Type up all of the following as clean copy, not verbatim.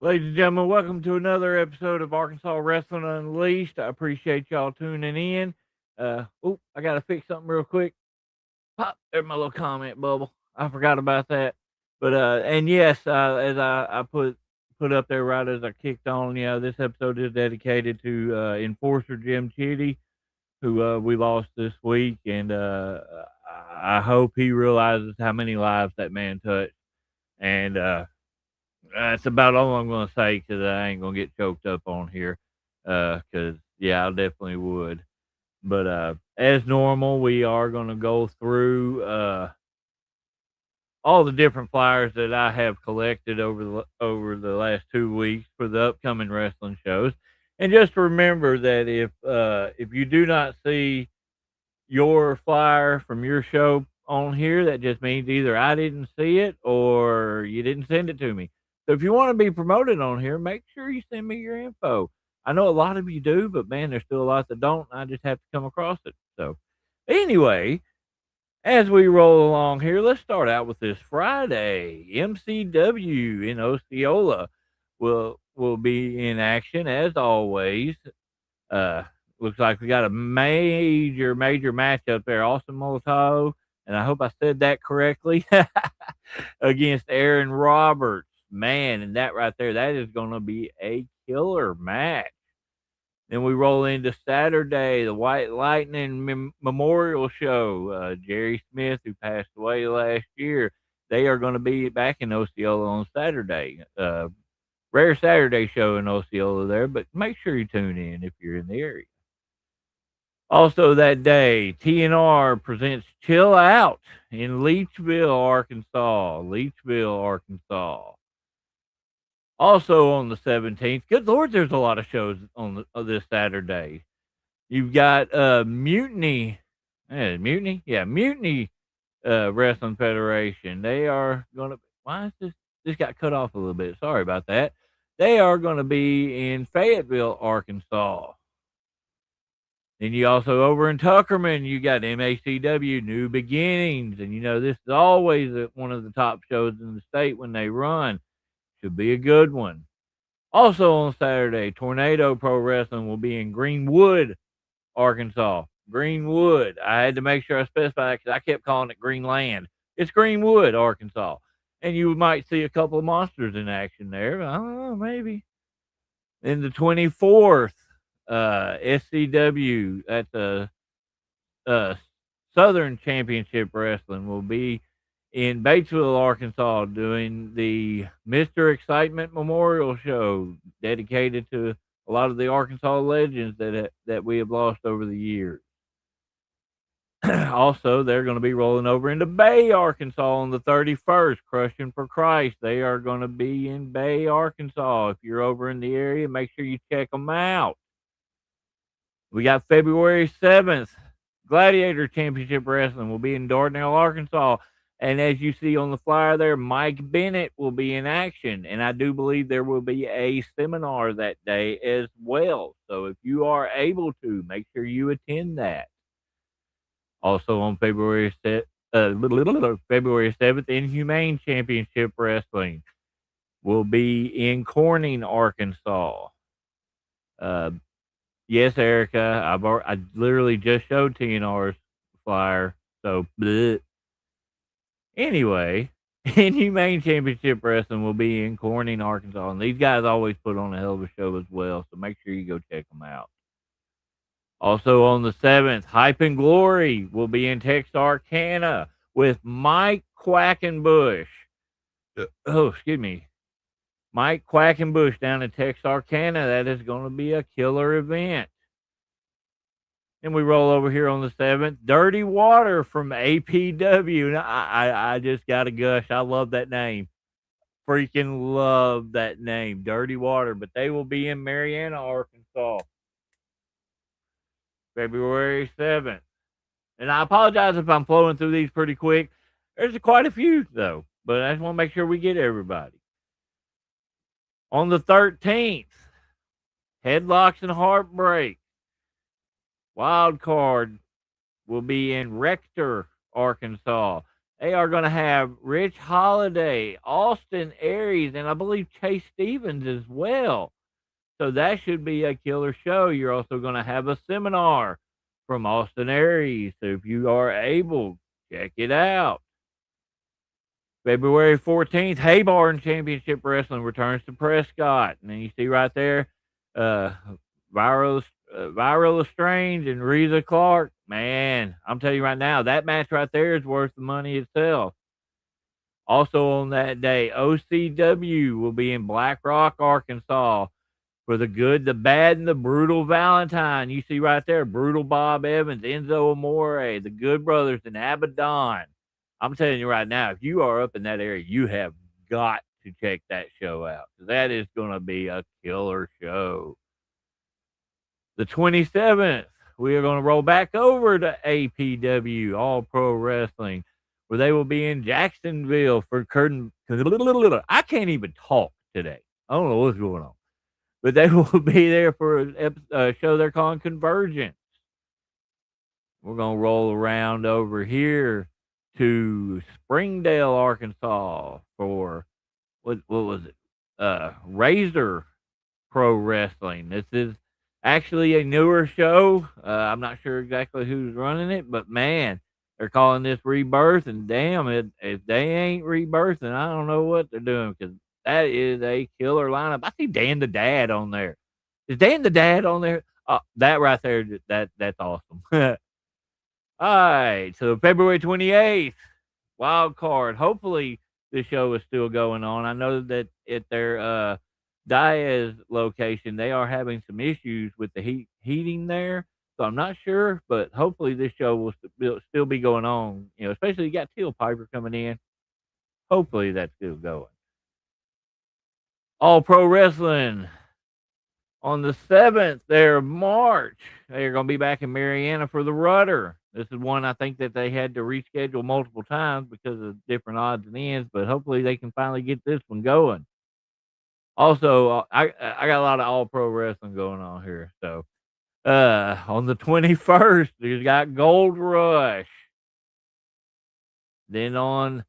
Ladies and gentlemen, welcome to another episode of Arkansas Wrestling Unleashed. I appreciate y'all tuning in. I gotta fix something real quick. Pop, there's my little comment bubble. I forgot about that. And yes, as I put up there right as I kicked on, this episode is dedicated to Enforcer Jim Chitty, who we lost this week, and I hope he realizes how many lives that man touched. And That's about all I'm gonna say because I ain't gonna get choked up on here. Because yeah, I definitely would. But as normal, we are gonna go through all the different flyers that I have collected over the last 2 weeks for the upcoming wrestling shows. And just remember that if you do not see your flyer from your show on here, that just means either I didn't see it or you didn't send it to me. So if you want to be promoted on here, make sure you send me your info. I know a lot of you do, but man, there's still a lot that don't. I just have to come across it. So anyway, as we roll along here, let's start out with this Friday. MCW in Osceola will be in action as always. uh, Looks like we got a major matchup there. Austin Molotov, and I hope I said that correctly, against Aaron Roberts. Man, and that right there, that is going to be a killer match. Then we roll into Saturday, the White Lightning Memorial Show. Jerry Smith, who passed away last year, they are going to be back in Osceola on Saturday. Rare Saturday show in Osceola there, but make sure you tune in if you're in the area. Also that day, TNR presents Chill Out in Leechville, Arkansas. Leechville, Arkansas. Also on the 17th, good Lord, there's a lot of shows this Saturday. You've got Mutiny. Mutiny? Yeah, Mutiny Wrestling Federation. They are going to. Why is this? This got cut off a little bit. Sorry about that. They are going to be in Fayetteville, Arkansas. Then you also over in Tuckerman, you got MACW New Beginnings, and this is always one of the top shows in the state when they run. Should be a good one. Also on Saturday, Tornado Pro Wrestling will be in Greenwood, Arkansas. Greenwood. I had to make sure I specify because I kept calling it Greenland. It's Greenwood, Arkansas, and you might see a couple of monsters in action there. I don't know, maybe. Then the 24th, SCW at the uh, Southern Championship Wrestling will be in Batesville, Arkansas, doing the Mr. Excitement Memorial Show dedicated to a lot of the Arkansas legends that we have lost over the years. Also, they're going to be rolling over into Bay, Arkansas on the 31st, Crushing for Christ. They are going to be in Bay, Arkansas. If you're over in the area, make sure you check them out. We got February 7th, Gladiator Championship Wrestling will be in Dardanelle, Arkansas. And as you see on the flyer there, Mike Bennett will be in action. And I do believe there will be a seminar that day as well. So if you are able to, make sure you attend that. Also on February 7th, Inhumane Championship Wrestling will be in Corning, Arkansas. Uh, yes, Erica, I literally just showed TNR's flyer. So, bleh. Anyway, Inhumane Championship Wrestling will be in Corning, Arkansas. And these guys always put on a hell of a show as well. So make sure you go check them out. Also on the 7th, Hype and Glory will be in Texarkana with Mike Quackenbush. Excuse me. Mike Quackenbush down in Texarkana. That is going to be a killer event. And we roll over here on the 7th. Dirty Water from APW. And I just got to gush. I love that name. Freaking love that name. Dirty Water. But they will be in Marianna, Arkansas. February 7th. And I apologize if I'm flowing through these pretty quick. There's quite a few, though. But I just want to make sure we get everybody. On the 13th, Headlocks and Heartbreak. Wild card will be in Rector, Arkansas. They are going to have Rich Holiday, Austin Aries, and I believe Chase Stevens as well. So that should be a killer show. You're also going to have a seminar from Austin Aries. So if you are able, check it out. February 14th, Haybarn Championship Wrestling returns to Prescott. And then you see right there, uh, Viral, Viral Lestrange and Reza Clark. Man, I'm telling you right now, that match right there is worth the money itself. Also on that day, OCW will be in Black Rock, Arkansas for the good, the bad, and the brutal Valentine. You see right there, brutal Bob Evans, Enzo Amore, the Good Brothers, and Abaddon. I'm telling you right now, if you are up in that area, you have got to check that show out. That is going to be a killer show. The 27th, we are going to roll back over to APW, All Pro Wrestling, where they will be in Jacksonville for curtain. I can't even talk today. I don't know what's going on, but they will be there for a show they're calling Convergence. We're going to roll around over here to Springdale, Arkansas for what was it? Razor Pro Wrestling. This is actually a newer show. I'm not sure exactly who's running it, but man, they're calling this Rebirth, and damn it, if they ain't rebirthing, I don't know what they're doing because that is a killer lineup. I see Dan the Dad on there. Is Dan the Dad on there? That right there, that's awesome. All right, so February 28th, wild card. Hopefully, the show is still going on. I know that at their Diaz location, they are having some issues with the heating there. So I'm not sure, but hopefully this show will still be going on. You know, especially you got Teal Piper coming in. Hopefully that's still going. All Pro Wrestling on the 7th there of March. They're going to be back in Marianna for the Rudder. This is one I think that they had to reschedule multiple times because of different odds and ends, but hopefully they can finally get this one going. Also, I got a lot of All Pro Wrestling going on here. So on the 21st, you got Gold Rush. Then on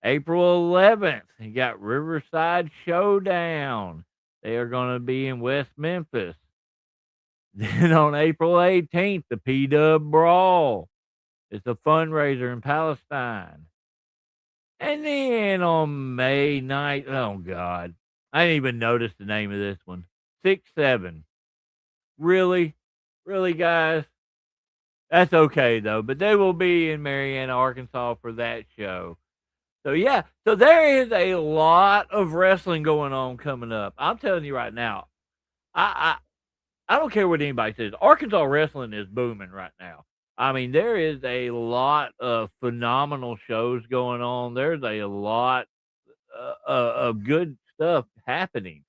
April 11th, you got Riverside Showdown. They are going to be in West Memphis. Then on April 18th, the P-Dub Brawl. It's a fundraiser in Palestine. And then on May 9th, oh God, I didn't even notice the name of this one. 6-7. Really? Really, guys? That's okay, though. But they will be in Marianna, Arkansas for that show. So, yeah. So there is a lot of wrestling going on coming up. I'm telling you right now, I don't care what anybody says. Arkansas wrestling is booming right now. I mean, there is a lot of phenomenal shows going on. There's a lot of good stuff happening,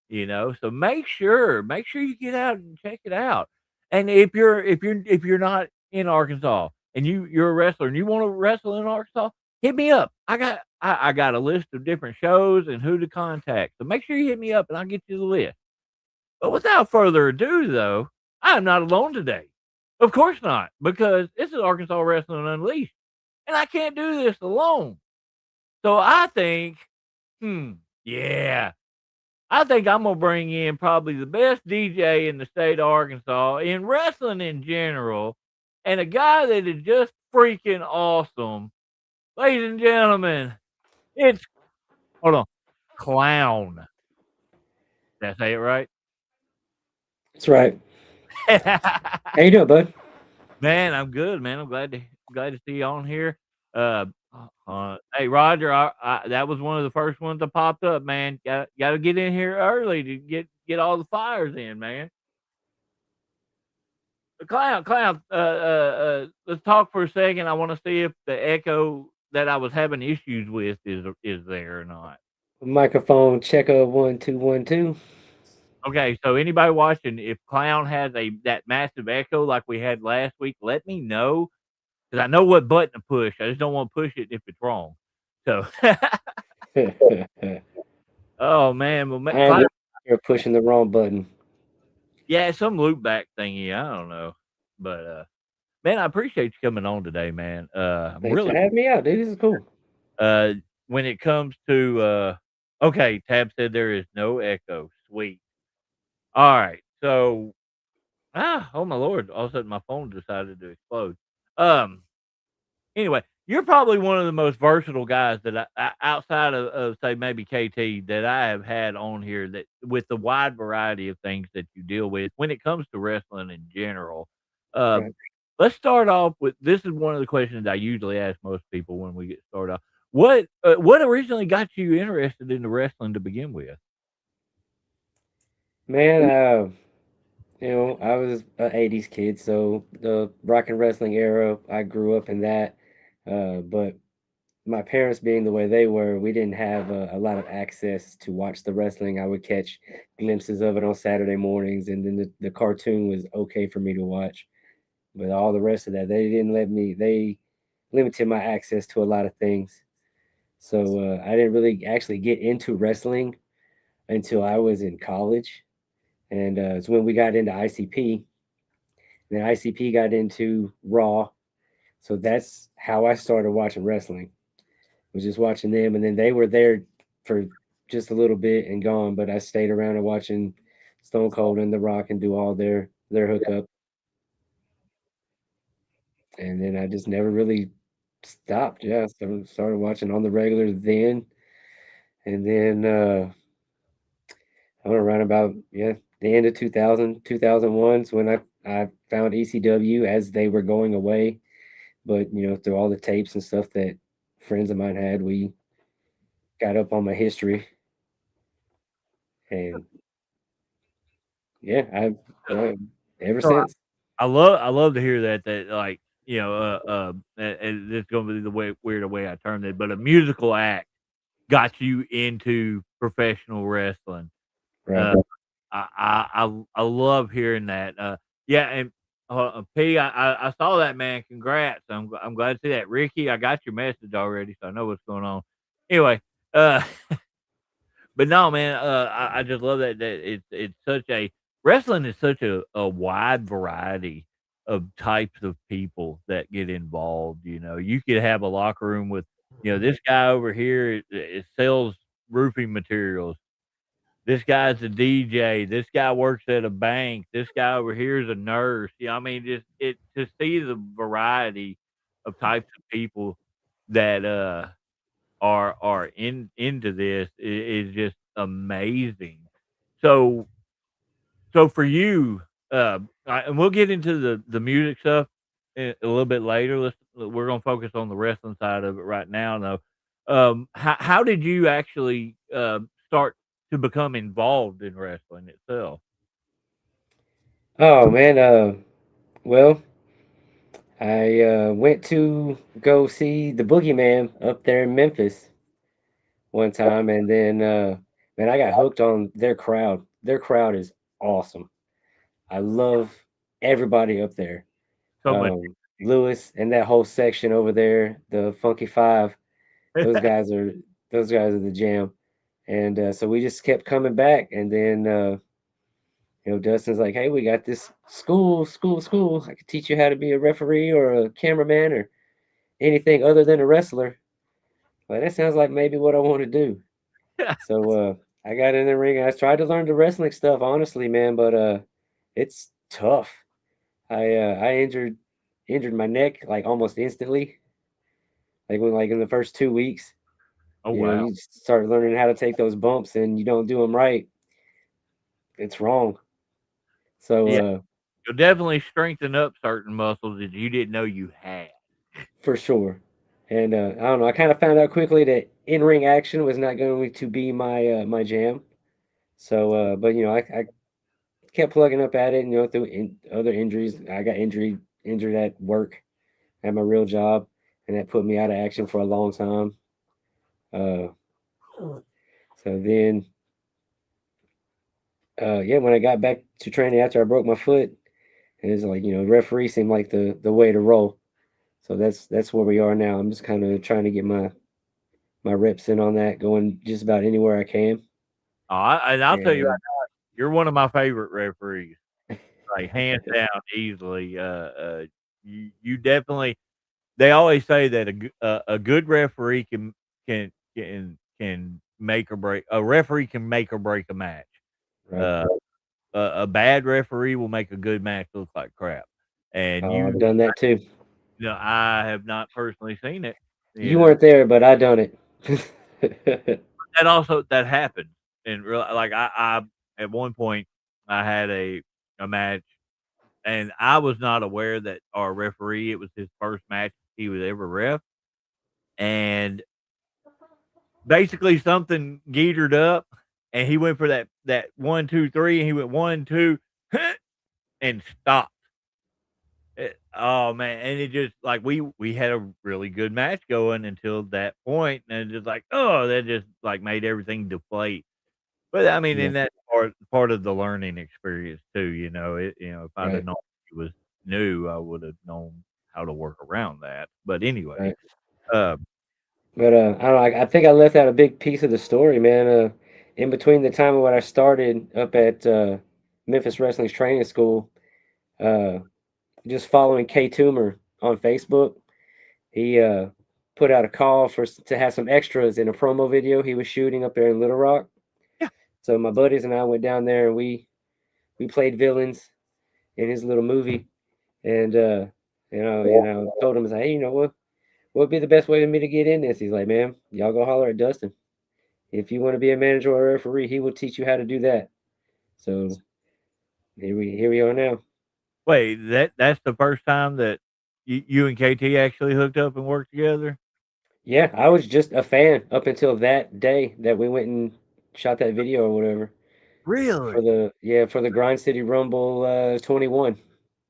you know. So make sure you get out and check it out. And if you're not in Arkansas and you're a wrestler and you want to wrestle in Arkansas, hit me up. I got a list of different shows and who to contact. So make sure you hit me up and I'll get you the list. But without further ado, though, I am not alone today. Of course not, because this is Arkansas Wrestling Unleashed, and I can't do this alone. So I think, yeah, I think I'm gonna bring in probably the best DJ in the state of Arkansas in wrestling in general, and a guy that is just freaking awesome. Ladies and gentlemen, it's hold on, Clown. Did I say it right? That's right. How you doing, bud? Man, I'm good, man. I'm glad to see you on here. Uh, hey Roger, that was one of the first ones that popped up, man. Got to get in here early to get all the fires in, man. Clown. Let's talk for a second. I want to see if the echo that I was having issues with is there or not. Microphone checker 1 2 1 2. Okay, so anybody watching, if Clown has that massive echo like we had last week, let me know. Because I know what button to push. I just don't want to push it if it's wrong. So, oh man, well, I am you're pushing the wrong button. yeah, some loop back thingy. I don't know, but man, I appreciate you coming on today, man. I'm Thanks for really having me out, dude. This is cool. uh when it comes to okay, Tab said there is no echo. Sweet. All right. So oh my lord, all of a sudden my phone decided to explode. Um Anyway, you're probably one of the most versatile guys that outside of say maybe KT that I have had on here that with the wide variety of things that you deal with when it comes to wrestling in general. Right. Um, let's start off with this is one of the questions I usually ask most people when we get started off. What originally got you interested in the wrestling to begin with? Man, I was an 80s kid, so the rock and wrestling era, I grew up in that. But my parents being the way they were, we didn't have a lot of access to watch the wrestling. I would catch glimpses of it on Saturday mornings, and then the cartoon was okay for me to watch. But all the rest of that, they didn't let me, they limited my access to a lot of things. So I didn't really actually get into wrestling until I was in college. And it's when we got into ICP. Then ICP got into Raw. So that's how I started watching wrestling. Was just watching them, and then they were there for just a little bit and gone. But I stayed around and watching Stone Cold and The Rock and do all their hookup, and then I just never really stopped. Yeah, so started watching on the regular then, and then I don't know, around about the end of 2000, 2001 is when I found ECW as they were going away. But through all the tapes and stuff that friends of mine had, we got up on my history, and yeah, I've ever So since. I love to hear that like and this is gonna be the way weird way I termed it, but a musical act got you into professional wrestling. Right. Uh, I love hearing that. Yeah, and P, I saw that, man. Congrats. I'm glad to see that. Ricky, I got your message already, so I know what's going on. Anyway, uh, but no, man. I just love that it's such a wrestling is such a wide variety of types of people that get involved. You know, you could have a locker room with this guy over here. It sells roofing materials, this guy's a DJ. This guy works at a bank. This guy over here is a nurse. Yeah, I mean, just it to see the variety of types of people that are into this is just amazing. So so for you, and we'll get into the music stuff a little bit later. We're gonna focus on the wrestling side of it right now, though. How did you actually start to become involved in wrestling itself? Oh man, well, I went to go see the Boogeyman up there in Memphis one time, and then man, I got hooked on their crowd. Their crowd is awesome. I love everybody up there. So much. Lewis and that whole section over there, the Funky Five. Those guys are those guys are the jam. And so we just kept coming back, and then Dustin's like, "Hey, we got this school. I could teach you how to be a referee or a cameraman or anything other than a wrestler." Like that sounds like maybe what I want to do. So I got in the ring. And I tried to learn the wrestling stuff, honestly, man, but it's tough. I injured my neck like almost instantly. Like in the first 2 weeks, Oh wow. you start learning how to take those bumps, and you don't do them right, it's wrong. So Yeah, you'll definitely strengthen up certain muscles that you didn't know you had. for sure. And I don't know. I kind of found out quickly that in ring action was not going to be my jam. So, but I kept plugging up at it. And, through other injuries, I got injured at work at my real job, and that put me out of action for a long time. Uh, so then, yeah, when I got back to training after I broke my foot, it was like referee seemed like the way to roll. So that's where we are now. I'm just kind of trying to get my reps in on that, going just about anywhere I can. And I'll tell you right And now, you're one of my favorite referees, like hands down, easily. You definitely. They always say that a good referee can make or break. A referee can make or break a match. Right. Uh, a bad referee will make a good match look like crap. And Oh, I've done that too. I have not personally seen it. You You know, weren't there, but I done it. that also that happened. And real like I at one point I had a match, and I was not aware that our referee, it was his first match he would ever ref, and basically something geetered up, and he went for that 1, 2, 3, and he went 1, 2, and stopped. Oh man, and it just like we had a really good match going until that point, and just like, oh, that just like made everything deflate. But I mean, Yeah, and that's part of the learning experience too. If I'd have right, known he was new, I would have known how to work around that. But anyway, right. uh, But I don't know, I think I left out a big piece of the story, man. In between the time when I started up at Memphis Wrestling's training school, uh, just following K Toomer on Facebook, he put out a call to have some extras in a promo video he was shooting up there in Little Rock. yeah, So my buddies and I went down there and we played villains in his little movie, and told him, hey, what would be the best way for me to get in this? He's like, man, y'all go holler at Dustin. If you want to be a manager or a referee, he will teach you how to do that. So here we are now. wait, that's the first time that you and KT actually hooked up and worked together? Yeah, I was just a fan up until that day that we went and shot that video or whatever Really? for the Grind City Rumble 21.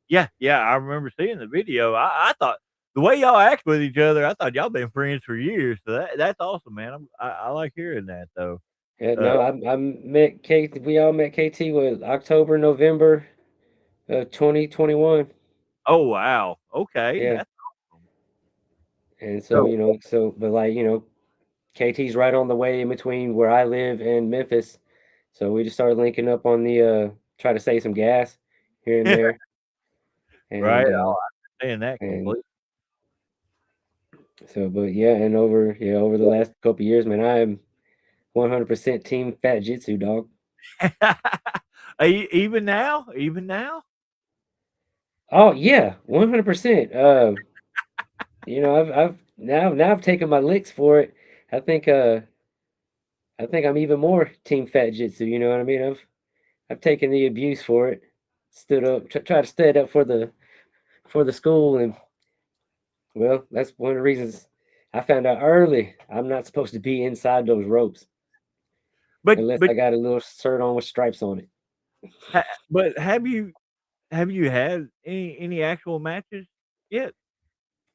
Yeah, yeah, I remember seeing the video. I thought the way y'all act with each other, I thought y'all been friends for years. So that's awesome, man. I like hearing that though. Yeah, Uh, no, I met KT. We all met KT with October, November 2021. oh wow, okay, Yeah, that's awesome. and so So but like KT's right on the way in between where I live and Memphis. So we just started linking up on the try to save some gas here and there. right, And I understand that and completely. so but yeah, and over the last couple years, man, I am 100% team Fat Jitsu, dog. Even now, even now. Oh yeah, 100%. I've I've taken my licks for it. I think uh I think I'm even more team Fat Jitsu, you know what I mean? I've taken the abuse for it. Stood up, tried to stand up for the school, and well, that's one of the reasons I found out early I'm not supposed to be inside those ropes unless But I got a little shirt on with stripes on it. but have you had any actual matches yet?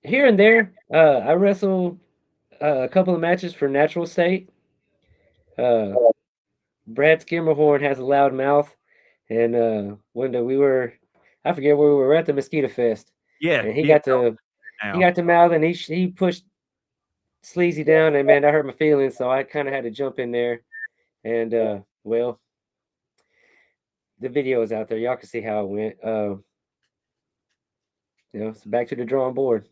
Here and there, I wrestled a couple of matches for Natural State. Uh, Brad Skimmerhorn has a loud mouth, and one day I forget where we were at the Mosquito Fest, Yeah, and keep he now. got to mouth, and he pushed Sleazy down, and man, that hurt my feelings, so I kind of had to jump in there, and well, the video is out there. Y'all can see how it went. So back to the drawing board.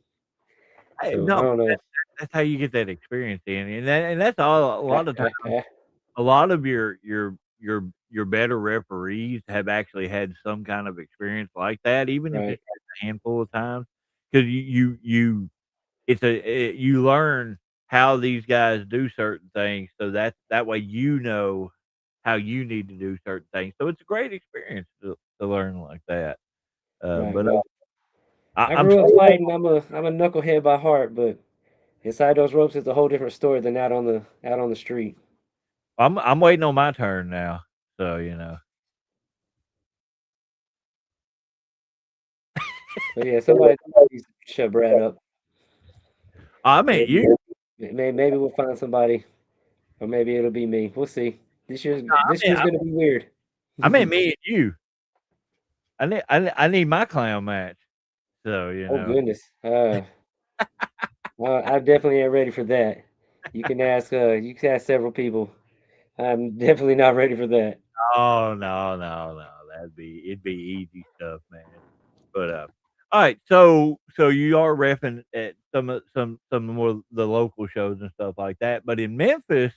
Hey, So I no, don't know. that's how you get that experience in, and that's all. A lot of times, a lot of your better referees have actually had some kind of experience like that, even if Right, it's just a handful of times, because you learn how these guys do certain things, so that way you know how you need to do certain things. So it's a great experience to learn like that. right. But Well, I I'm grew up still fighting. I'm a knucklehead by heart, but inside those ropes is a whole different story than out on the street. I'm waiting on my turn now. So, you know. But yeah, somebody needs to shut Brad up. I mean, Maybe you maybe we'll find somebody, or maybe it'll be me. We'll see. I This mean year's gonna be weird. I mean me and you. I need my clown match. So, you Oh know. goodness. I definitely ain't ready for that. You can ask several people. I'm definitely not ready for that. Oh, no, no, no. It'd be easy stuff, man. But All right, so you are repping at some more of the local shows and stuff like that, but in Memphis,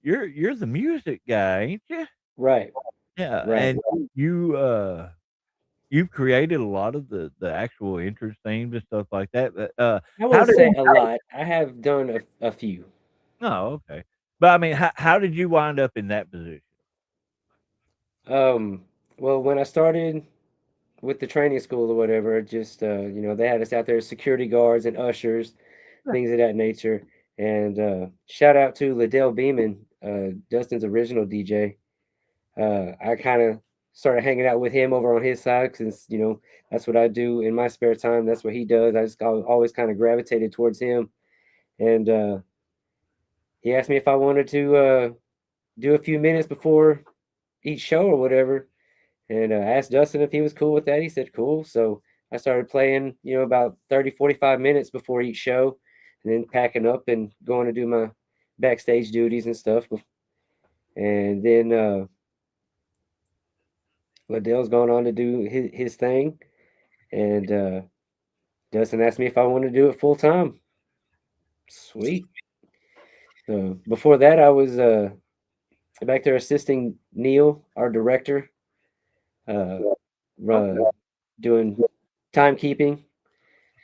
you're the music guy, ain't you? Right, Yeah, right. and you've created a lot of the actual entrance themes and stuff like that, but, I how wouldn't did say a lot. I have done a few. Oh, okay. But, I mean, how did you wind up in that position? Um, well, when I started with the training school or whatever, just they had us out there as security guards and ushers, Yeah. things of that nature. And shout out to Liddell Beeman, Dustin's original DJ. I kind of started hanging out with him over on his side since that's what I do in my spare time. That's what he does. I just always kind of gravitated towards him, and he asked me if I wanted to do a few minutes before each show or whatever, and I asked Dustin if he was cool with that. He said cool. So I started playing, about 30, 45 minutes before each show, and then packing up and going to do my backstage duties and stuff. And then Liddell's gone on to do his thing, and Dustin asked me if I wanted to do it full time. Sweet. So before that, I was back there assisting Neil, our director, uh, uh, Okay. doing timekeeping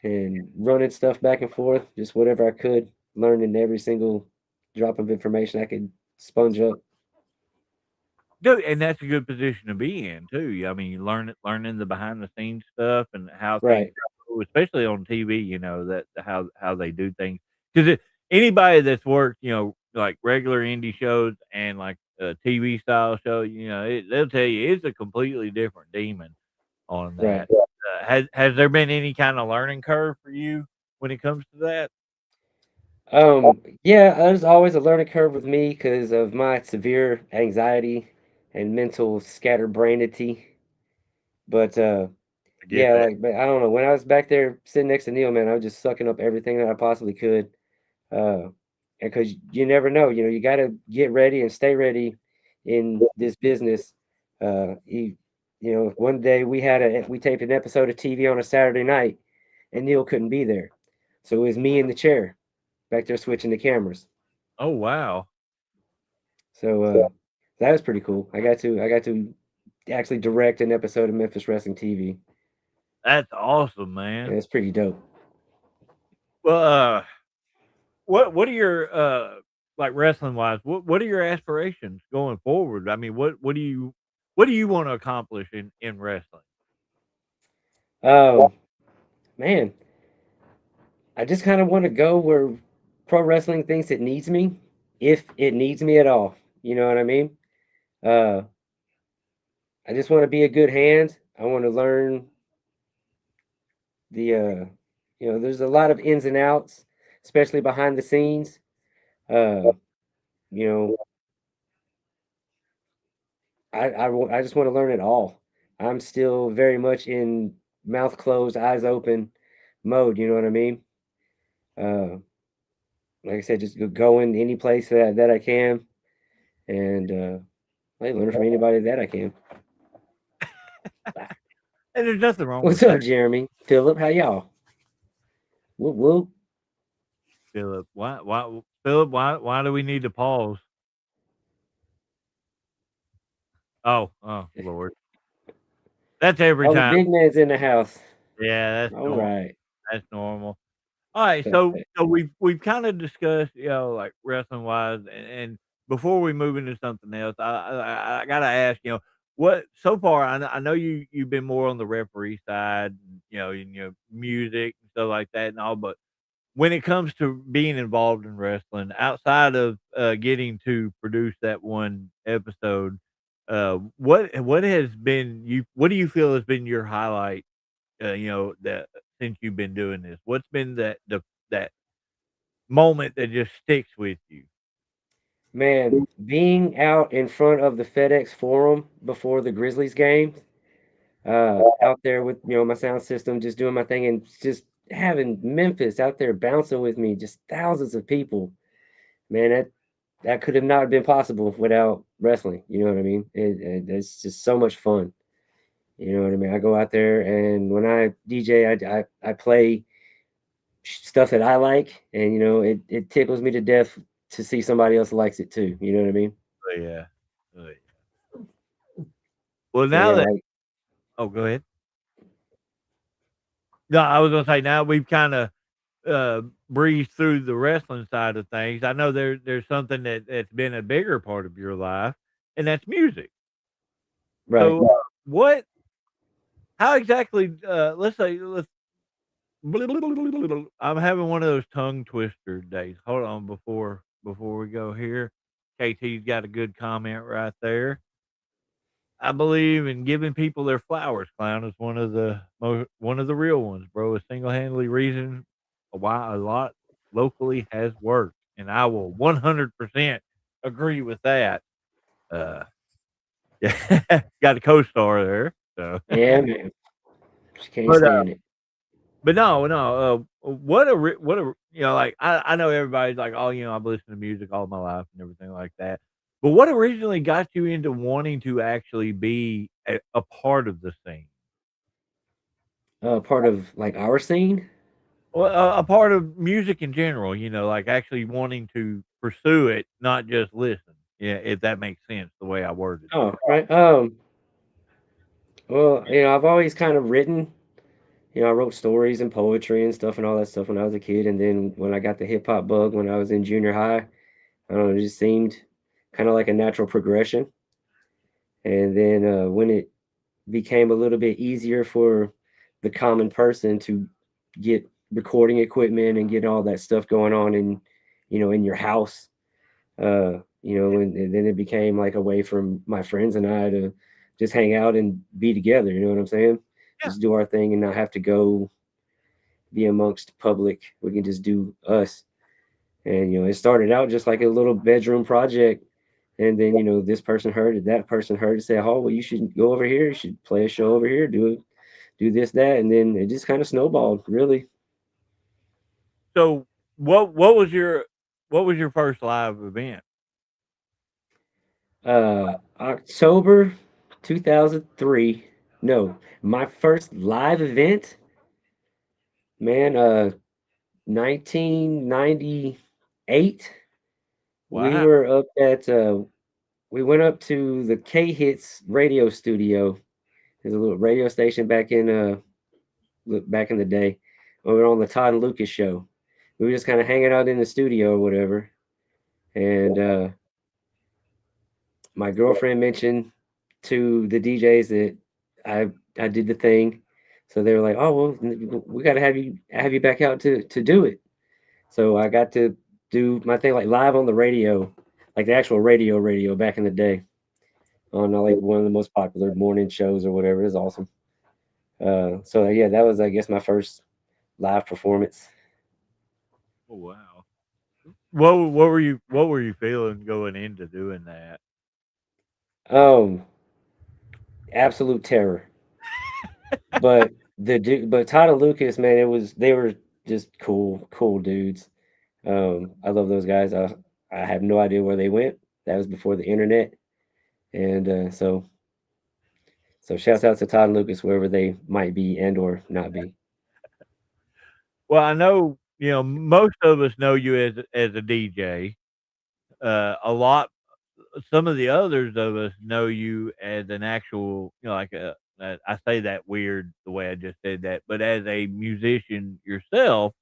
and running stuff back and forth, just whatever I could, learning every single drop of information I could sponge up. Dude, and that's a good position to be in too. I mean, you learning the behind the scenes stuff and how things Right. go, especially on TV, that how they do things. 'Cause anybody that's worked, like regular indie shows and like a TV style show, they'll tell you it's a completely different demon on Right. that. Has there been any kind of learning curve for you when it comes to that? Yeah, there's always a learning curve with me because of my severe anxiety and mental scatterbrainedity. But I get yeah, that. but I don't know. When I was back there sitting next to Neil, man, I was just sucking up everything that I possibly could. Uh, and because you never know, you got to get ready and stay ready in this business. One day we taped an episode of TV on a Saturday night, and Neil couldn't be there, so it was me in the chair back there switching the cameras. Oh wow, So that was pretty cool. I got to actually direct an episode of Memphis Wrestling TV. that's awesome, man. And it's pretty dope. Well, what are your like wrestling wise? What are your aspirations going forward? I mean, what do you want to accomplish in wrestling? Um, Man, I just kind of want to go where pro wrestling thinks it needs me, if it needs me at all. You know what I mean? Uh, I just want to be a good hand. I want to learn there's a lot of ins and outs, especially behind the scenes. Uh, you know, I just want to learn it all. I'm still very much in mouth closed, eyes open mode. You know what I mean? Uh, like I said, just going any place that I can, and I learn from anybody that I can. And there's nothing wrong What's with that, up, Jeremy? Philip, how y'all? Whoop whoop. Philip. Why do we need to pause? Oh Lord, that's every Oh, the time. big man's in the house. Yeah, that's All normal. right. That's normal. All right, so we've kind of discussed, like wrestling wise, and before we move into something else, I gotta ask, what so far? I know you've been more on the referee side, in your music and stuff like that, and all, but when it comes to being involved in wrestling, outside of getting to produce that one episode, what has been you? What do you feel has been your highlight? That since you've been doing this, what's been that moment that just sticks with you? Man, being out in front of the FedEx Forum before the Grizzlies game, out there with my sound system, just doing my thing, and just having Memphis out there bouncing with me, just thousands of people. Man, that could have not been possible without wrestling. You know what I mean? It's just so much fun. You know what I mean? I go out there, and when I DJ, I play stuff that I like, and it tickles me to death to see somebody else likes it too. You know what I mean? Oh, yeah. Oh, yeah. Well, So now yeah, that like oh, go ahead. No, I was gonna say now we've kinda, breezed through the wrestling side of things. I know there's something that's been a bigger part of your life, and that's music. right. So, what how exactly, let's say let's I'm having one of those tongue twister days. Hold on before we go here. KT's got a good comment right there. I believe in giving people their flowers. Clown is one of the real ones, bro. A single handedly reason why a lot locally has worked, and I will 100% agree with that. Uh, yeah, got a co-star there. So, Yeah, man. Just can't but stand it. But no, no, what a like, I know everybody's like, "Oh, I've listened to music all my life and everything like that." But what originally got you into wanting to actually be a part of the scene? Part of like our scene. Well, a part of music in general, like actually wanting to pursue it, not just listen. Yeah, if that makes sense the way I worded that. Oh, right. Well, I've always kind of written. I wrote stories and poetry and stuff and all that stuff when I was a kid, and then when I got the hip hop bug when I was in junior high, I don't know, it just seemed kind of like a natural progression. And then when it became a little bit easier for the common person to get recording equipment and get all that stuff going on in your house, and then it became like a way for my friends and I to just hang out and be together. You know what I'm saying? Yeah. Just do our thing and not have to go be amongst public. We can just do us. And it started out just like a little bedroom project. And then this person heard it, that person heard it, say, "Oh, well, you should go over here. You should play a show over here. Do this, that," and then it just kind of snowballed. Really, So, what was your first live event? October 2003. No, my first live event, man. 1998. We Wow. were up at. We went up to the K Hits radio studio. There's a little radio station back in the day. We were on the Todd and Lucas show. We were just kind of hanging out in the studio or whatever. And my girlfriend mentioned to the DJs that I I did the thing. So they were like, "Oh well, we got to have you back out to do it." So I got to do my thing like live on the radio, like the actual radio back in the day on like one of the most popular morning shows or whatever. It was awesome. So yeah, that was I guess my first live performance. Oh, wow. What were you feeling going into doing that? Um, Absolute terror. But but Todd and Lucas, man, they were just cool dudes. I love those guys. I have no idea where they went. That was before the internet, and so shouts out to Todd and Lucas wherever they might be and or not be. Well, I know, most of us know you as a DJ. A lot some of the others of us know you as an actual, like I say that weird the way I just said that, but as a musician yourself,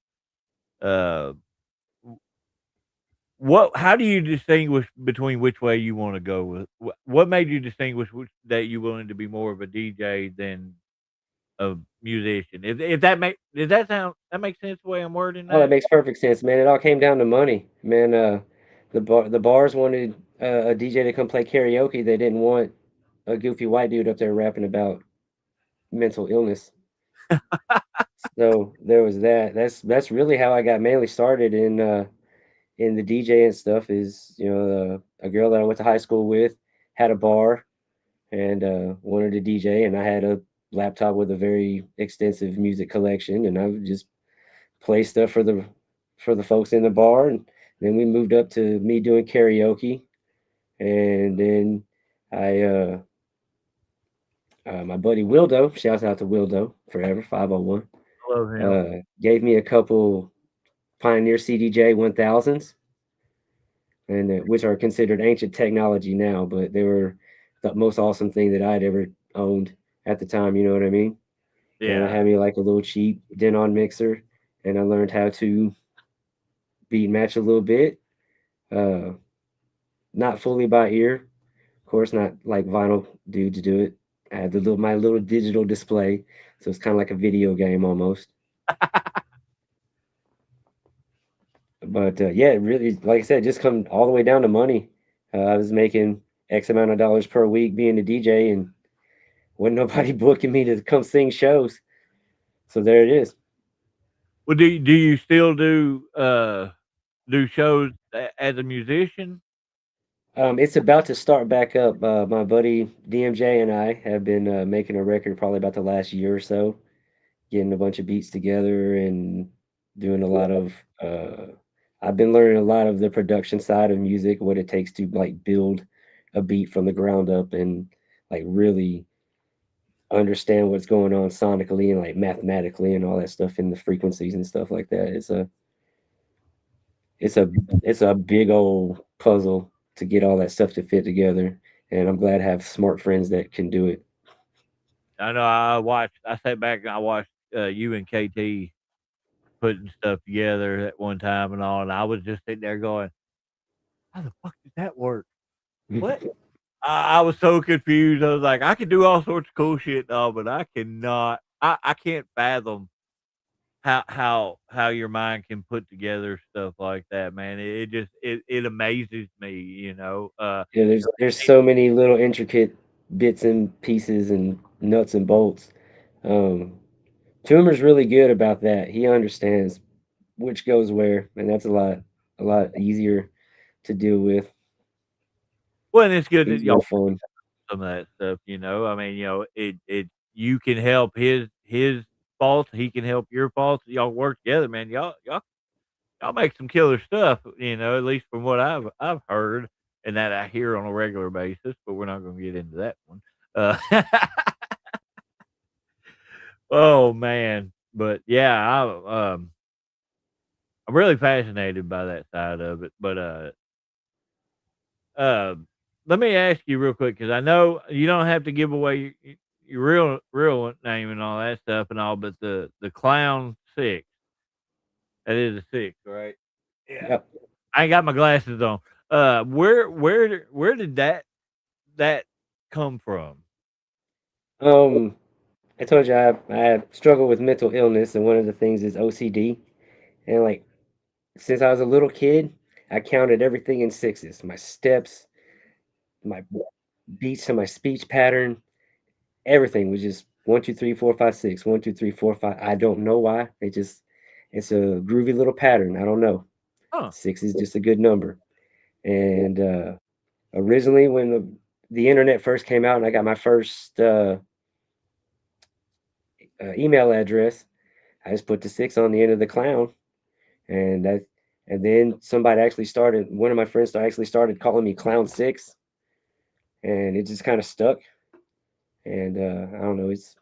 uh, how do you distinguish between which way you wanna go with what made you distinguish which that you wanted to be more of a DJ than a musician? If that make does that make sense the way I'm wording Oh, that that? makes perfect sense, man. It all came down to money, man. The bars wanted a DJ to come play karaoke. They didn't want a goofy white dude up there rapping about mental illness. So there was that. That's really how I got mainly started in the DJ and stuff. Is a girl that I went to high school with had a bar and wanted to DJ, and I had a laptop with a very extensive music collection, and I would just play stuff for the folks in the bar, and then we moved up to me doing karaoke, and then I My buddy Wildo, shouts out to Wildo forever 501. I love him. Gave me a couple Pioneer CDJ 1000s, and which are considered ancient technology now, but they were the most awesome thing that I'd ever owned at the time. You know what I mean? And I Yeah. had me like a little cheap Denon mixer, and I learned how to beat and match a little bit. Uh, Not fully by ear, of course, not like vinyl dudes do it. I had my little digital display, so it's kind of like a video game almost. But yeah, it really, like I said, just come all the way down to money. I was making X amount of dollars per week being a DJ, and wasn't nobody booking me to come sing shows. So there it is. Well, do you still do shows as a musician? It's about to start back up. My buddy DMJ and I have been making a record probably about the last year or so, getting a bunch of beats together and doing a lot of. I've been learning a lot of the production side of music, what it takes to like build a beat from the ground up and like really understand what's going on sonically and like mathematically and all that stuff in the frequencies and stuff like that. It's a it's a big old puzzle to get all that stuff to fit together. And I'm glad I have smart friends that can do it. I know I sat back and I watched you and KT putting stuff together at one time and all, and I was just sitting there going, "How the fuck did that work? What?" I was so confused. I was like, "I can do all sorts of cool shit and all, but I cannot. I can't fathom how your mind can put together stuff like that, man. It just it amazes me, you know. Yeah, there's so many little intricate bits and pieces and nuts and bolts. Um, Toomer's really good about that. He understands which goes where, and that's a lot easier to deal with. Well, and it's good that He's y'all real fun. some of that stuff, you know. I mean, you know, it you can help his faults, he can help your faults. Y'all work together, man. Y'all make some killer stuff, you know, at least from what I've heard and that I hear on a regular basis, but we're not gonna get into that one. Uh, oh man. But yeah, I'm really fascinated by that side of it. But uh let me ask you real quick because I know you don't have to give away your real name and all that stuff and all, but the clown six, that is a six, right? Yeah. Yep. I ain't got my glasses on. Where did that come from? Um, I told you I struggle with mental illness, and one of the things is OCD. And like since I was a little kid, I counted everything in sixes. My steps, my beats to my speech pattern, everything was just 1, 2, 3, 4, 5, 6. 1, 2, 3, 4, 5. I don't know why. It's a groovy little pattern. I don't know. Huh. Six is just a good number. And originally, when the internet first came out, and I got my first email address, I just put the six on the end of the clown, and that. And then somebody actually started. One of my friends actually started calling me Clown Six, and it just kind of stuck. And I don't know. It's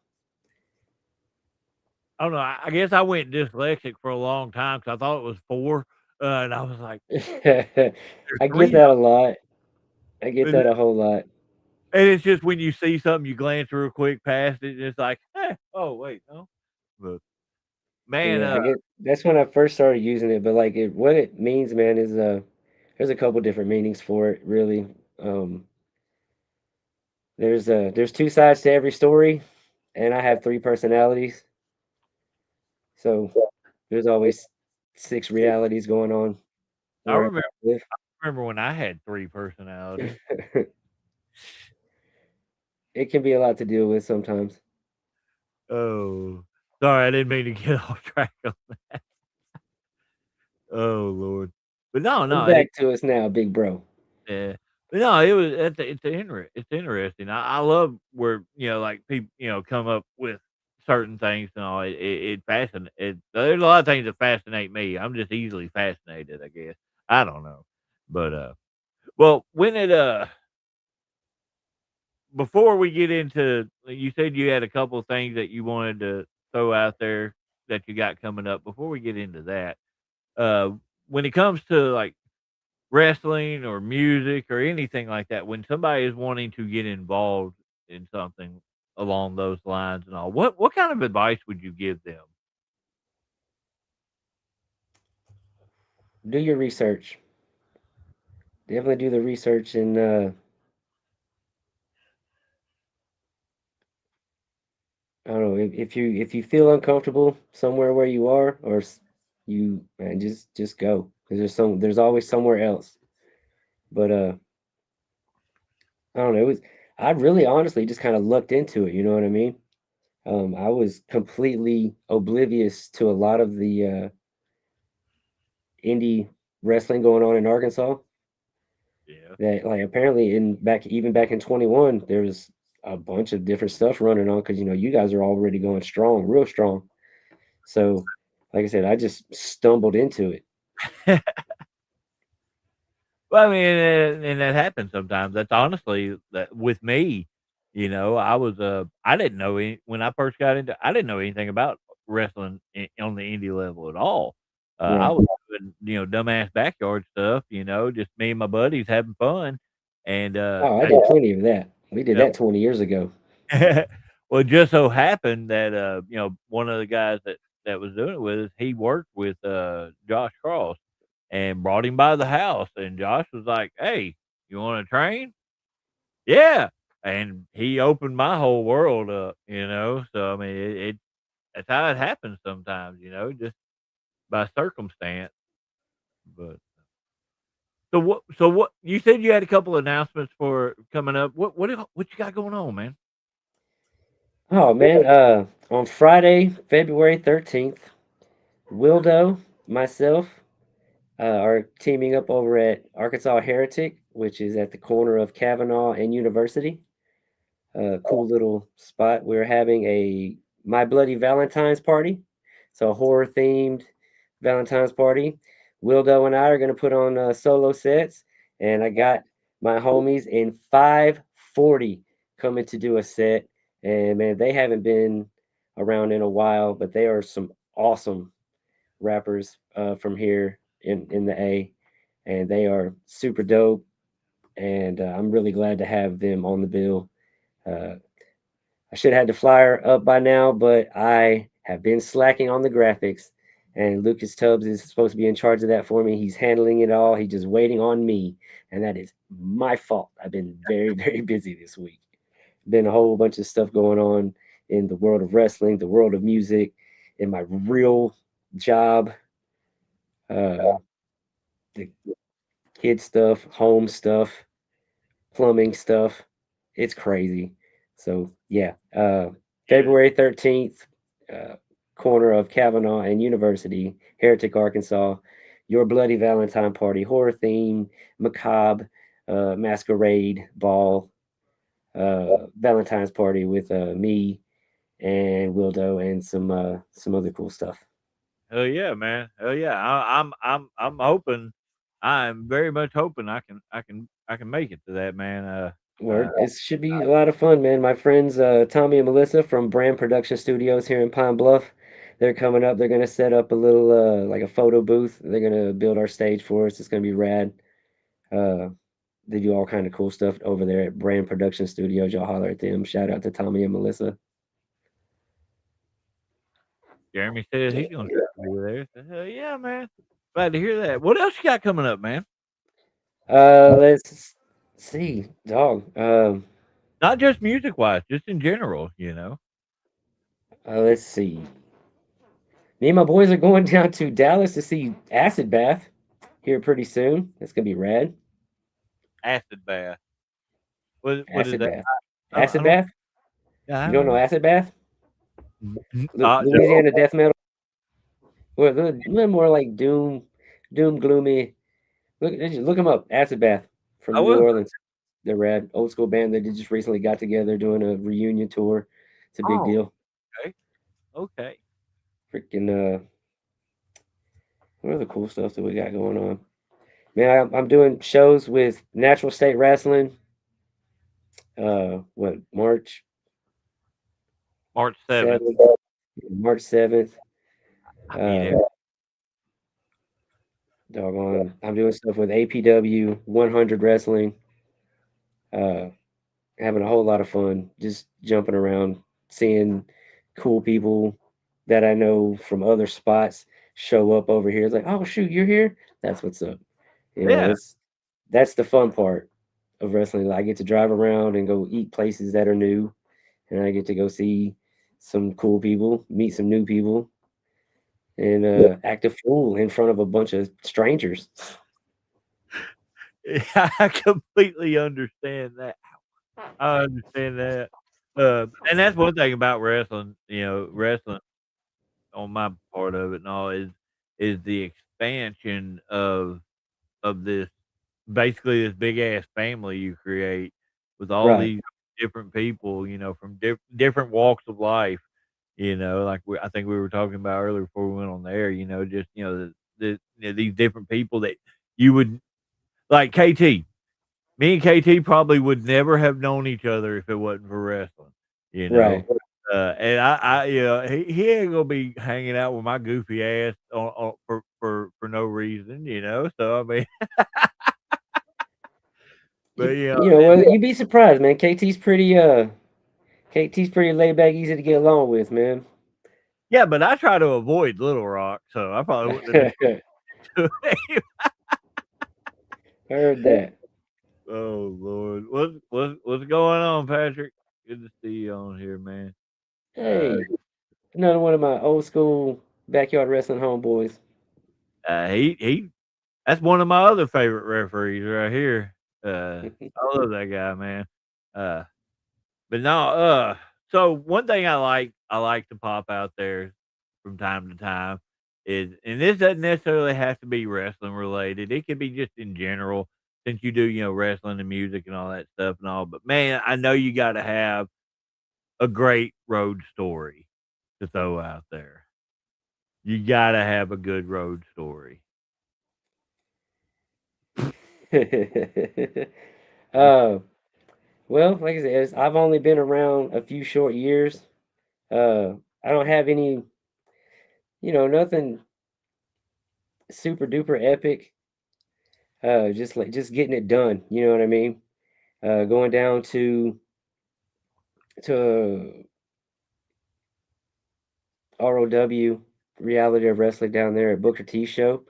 I don't know. I guess I went dyslexic for a long time because I thought it was four, and I was like, "There's I get three that a lot. I get of them." that a whole lot. And it's just when you see something, you glance real quick past it, and it's like, oh wait, no." But man, Yeah, I get that's when I first started using it, but like what it means, man, is there's a couple different meanings for it, really. Um, there's two sides to every story, and I have three personalities, so there's always six realities going on I where remember when I had three personalities. I live. It can be a lot to deal with sometimes. Oh, sorry, I didn't mean to get off track on that. Oh lord, but no, Come no, back to us now, big bro. yeah. But no, it was it's interesting. I love where, you know, like, people, you know, come up with certain things and all. It fascinates. There's a lot of things that fascinate me. I'm just easily fascinated, I guess. I don't know. But, well, when it, before we get into, you said you had a couple of things that you wanted to throw out there that you got coming up. Before we get into that, uh, when it comes to like wrestling or music or anything like that, when somebody is wanting to get involved in something along those lines and all, what kind of advice would you give them? Do your research. Definitely do the research, and I don't know if you feel uncomfortable somewhere where you are, or you man, just go because there's always somewhere else. But I don't know. I really honestly just kind of lucked into it. You know what I mean? I was completely oblivious to a lot of the indie wrestling going on in Arkansas. Yeah. That like apparently even back in 21, there was a bunch of different stuff running on because you guys are already going strong, real strong. So, like I said, I just stumbled into it. Well, I mean, and that happens sometimes. That's honestly that with me, I was I didn't know when I first got into. I didn't know anything about wrestling on the indie level at all. I Right. was doing dumbass backyard stuff. Just me and my buddies having fun, and Oh, I I did plenty of that. We did yeah. that 20 years ago. Well, it just so happened that one of the guys that was doing it with us, he worked with Josh Cross and brought him by the house, and Josh was like, "Hey, you want to train?" Yeah, and he opened my whole world up. So I mean, it that's how it happens sometimes, just by circumstance. But so what you said you had a couple announcements for coming up. What you got going on, man? Oh man, on Friday, February 13th, Wildo, myself, are teaming up over at Arkansas Heretic, which is at the corner of Kavanaugh and University. Cool little spot. We're having a My Bloody Valentine's party. So a horror themed Valentine's party. Wildo and I are going to put on solo sets, and I got my homies in 540 coming to do a set. And man, they haven't been around in a while, but they are some awesome rappers from here in the A, and they are super dope. And I'm really glad to have them on the bill. Uh, I should have had the flyer up by now, but I have been slacking on the graphics. And Lucas Tubbs is supposed to be in charge of that for me. He's handling it all. He's just waiting on me. And that is my fault. I've been very, very busy this week. Been a whole bunch of stuff going on in the world of wrestling, the world of music, in my real job, uh, the kid stuff, home stuff, plumbing stuff. It's crazy. So yeah, Yeah. February 13th, uh, corner of Kavanaugh and University, Heretic, Arkansas. Your Bloody Valentine party, horror theme, macabre, masquerade ball, Valentine's party with me and Wildo and some other cool stuff. Hell yeah, man. Hell yeah. I'm hoping. I'm very much hoping I can make it to that, man. Word. It should be a lot of fun, man. My friends Tommy and Melissa from Brand Production Studios here in Pine Bluff, they're coming up. They're gonna set up a little like a photo booth. They're gonna build our stage for us. It's gonna be rad. Uh, they do all kind of cool stuff over there at Brand Production Studios. Y'all holler at them. Shout out to Tommy and Melissa. Jeremy said he's gonna be there. So, hell yeah, man. Glad to hear that. What else you got coming up, man? Let's see, dog. Not just music wise, just in general. Let's see. Me and my boys are going down to Dallas to see Acid Bath here pretty soon. That's gonna be rad. Acid bath. What is Acid that? Bath. I Acid don't. Bath? Yeah, I You don't don't know know. Acid Bath? No. Louisiana death metal. Well, a little more like doom, gloomy. Look them up. Acid Bath I from New will. Orleans. They're rad. Old school band that just recently got together doing a reunion tour. It's a big Oh, deal. okay. Okay. Freaking what other cool stuff that we got going on? Man, I'm doing shows with Natural State Wrestling. what, March March 7th. 7th, March 7th. I'll be Uh, there. doggone, I'm doing stuff with APW 100 Wrestling. Uh, having a whole lot of fun, just jumping around, seeing cool people that I know from other spots show up over here. It's like, oh shoot, you're here. That's what's up. You know, Yeah. that's the fun part of wrestling. I get to drive around and go eat places that are new, and I get to go see some cool people, meet some new people, and act a fool in front of a bunch of strangers. I completely understand that. I understand that. And that's one thing about wrestling, wrestling on my part of it and all is the expansion of this basically this big ass family you create with all Right. these different people, from different walks of life. Like I think we were talking about earlier before we went on the air. Just these different people that you would like. KT, me and KT probably would never have known each other if it wasn't for wrestling. You know, Right. and he ain't gonna be hanging out with my goofy ass for no reason. So I mean, but Well, you'd be surprised, man. KT's pretty laid back, easy to get along with, man. yeah, but I try to avoid Little Rock, so I probably wouldn't have done it. Heard that. Oh Lord, what's going on, Patrick? Good to see you on here, man. Uh, Hey, another one of my old school backyard wrestling homeboys. he that's one of my other favorite referees right here. I love that guy, man. Uh, but no, so one thing I like to pop out there from time to time is, and this doesn't necessarily have to be wrestling related. It could be just in general, since you do, wrestling and music and all that stuff and all. But man, I know you got to have a great road story to throw out there. You got to have a good road story. uh, well, like I said, I've only been around a few short years. Uh, I don't have any, nothing super duper epic. Just getting it done. You know what I mean? Going down to ROW, Reality of Wrestling down there at Booker T show.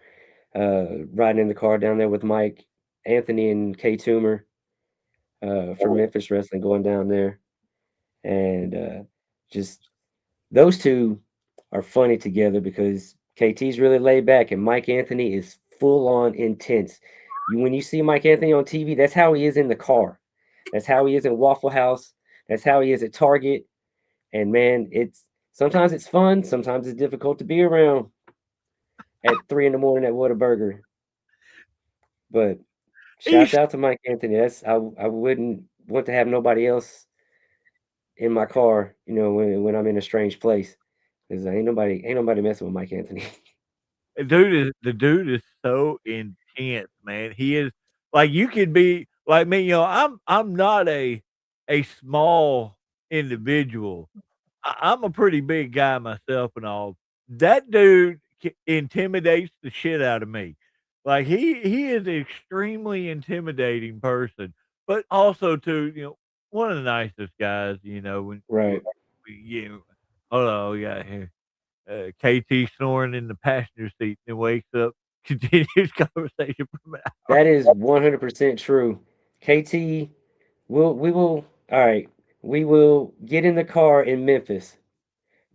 Riding in the car down there with Mike, Anthony, and K Toomer for Memphis Wrestling, going down there, and just those two are funny together because KT's really laid back and Mike Anthony is full on intense. When you see Mike Anthony on TV, that's how he is in the car. That's how he is in Waffle House. That's how he is at Target. And man, it's sometimes it's fun, sometimes it's difficult to be around at 3 in the morning at Whataburger. But shouts He's out to Mike Anthony. I wouldn't want to have nobody else in my car, when I'm in a strange place, because ain't nobody messing with Mike Anthony. the dude is so intense, man. He is like you could be like me. I'm not a small individual. I'm a pretty big guy myself and all. That dude intimidates the shit out of me. Like he is an extremely intimidating person, but also too, one of the nicest guys. When Right. hold on, we got here. KT snoring in the passenger seat and wakes up, continues conversation from an hour. That is 100% true. KT, we will all right. We will get in the car in Memphis.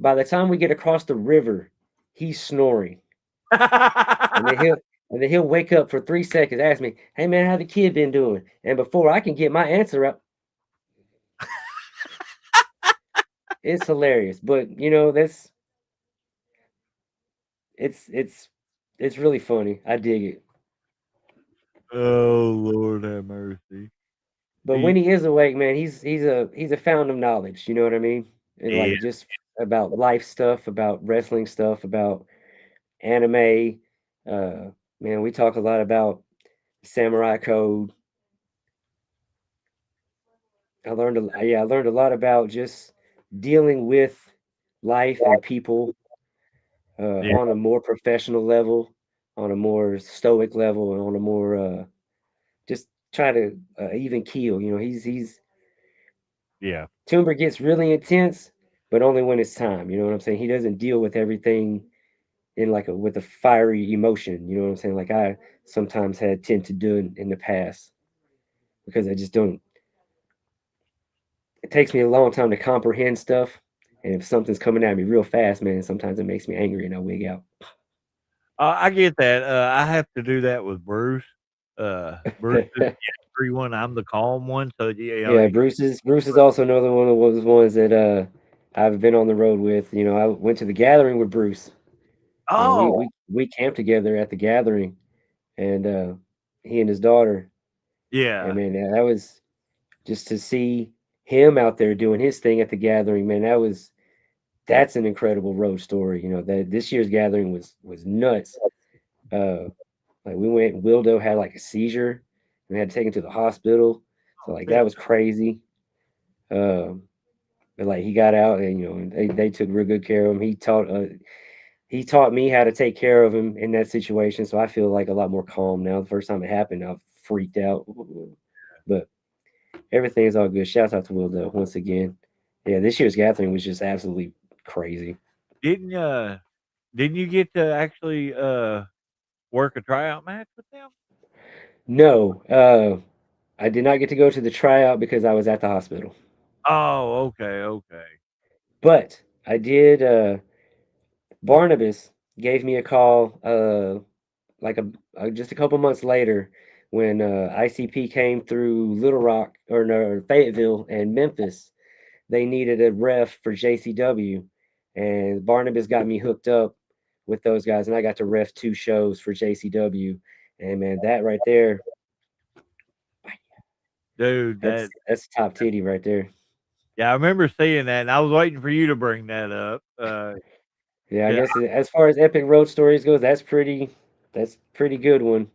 By the time we get across the river, he's snoring. And then he'll and then he'll wake up for 3 seconds, ask me, "Hey man, how the kid been doing?" And before I can get my answer out, it's hilarious. But it's it's it's really funny. I dig it. Oh Lord have mercy. But when He he is awake, man, he's a fountain of knowledge. You know what I mean? And is. like just about life stuff, about wrestling stuff, about anime. Uh, man, we talk a lot about Samurai Code. I learned a lot about just dealing with life and people Yeah. on a more professional level, on a more stoic level, and on a more just try to even keel. You know, he's Yeah. Timber gets really intense, but only when it's time. You know what I'm saying? He doesn't deal with everything in like a with a fiery emotion. You know what I'm saying? Like I sometimes had tend to do in the past because I just don't. It takes me a long time to comprehend stuff, and if something's coming at me real fast, man, sometimes it makes me angry and I wig out. I get that. I have to do that with Bruce. Bruce is the angry one. I'm the calm one. So Yeah, Bruce is also another one of those ones that I've been on the road with. You know, I went to the gathering with Bruce. You know, we oh we we camped together at the gathering, and he and his daughter. And yeah, man, that was just to see him out there doing his thing at the gathering. Man, that's an incredible road story. You know that this year's gathering was nuts. Uh, like we went, Wildo had like a seizure, and we had to take him to the hospital. So like that shit. was crazy. Um, but like he got out, and you know, and they took real good care of him. He taught me how to take care of him in that situation, so I feel like a lot more calm now. The first time it happened, I freaked out, but everything is all good. Shouts out to Will though once again. Yeah, this year's gathering was just absolutely crazy. Didn't didn't you get to actually work a tryout match with them? No, I did not get to go to the tryout because I was at the hospital, Oh, okay, okay. but I did. Barnabas gave me a call, like just a couple months later when ICP came through Little Rock or no, Fayetteville and Memphis. They needed a ref for JCW, and Barnabas got me hooked up with those guys, and I got to ref 2 shows for JCW. And man, that right there, Dude, that that's top titty right there. yeah, I remember seeing that, and I was waiting for you to bring that up. Yeah, I 'Cause guess as far as epic road stories goes, that's pretty good one.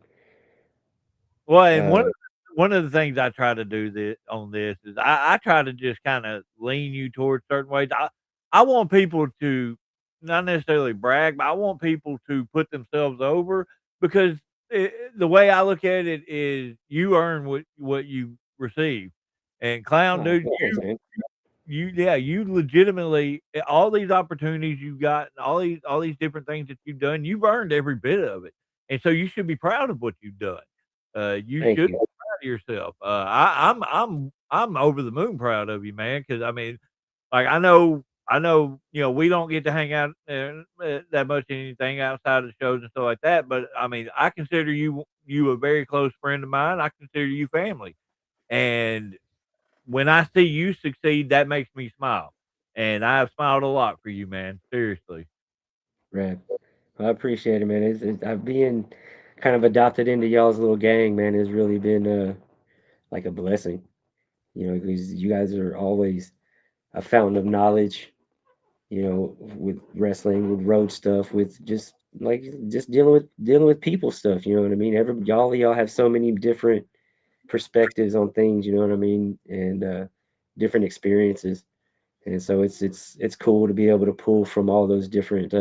well, and Uh, one of the things I try to do this on this is I try to just kind of lean you towards certain ways. I want people to not necessarily brag, but I want people to put themselves over because the way I look at it is you earn what you receive. And clown oh, dude, thanks, man. you legitimately all these opportunities you got, and all these different things that you've done, you've earned every bit of it, and so you should be proud of what you've done. You Thank should you. be proud of yourself. I'm over the moon proud of you, man. Because I mean, like I know, we don't get to hang out that much anything outside of the shows and stuff like that. But I mean, I consider you a very close friend of mine. I consider you family, and when I see you succeed, that makes me smile, and I have smiled a lot for you, man, seriously. Right. I appreciate it, man. I've being kind of adopted into y'all's little gang, man, has really been like a blessing. You know, because you guys are always a fountain of knowledge. You know, with wrestling, with road stuff, with just dealing with people stuff. You know what I mean? Y'all have so many different perspectives on things. You know what I mean? And different experiences. And so it's cool to be able to pull from all those different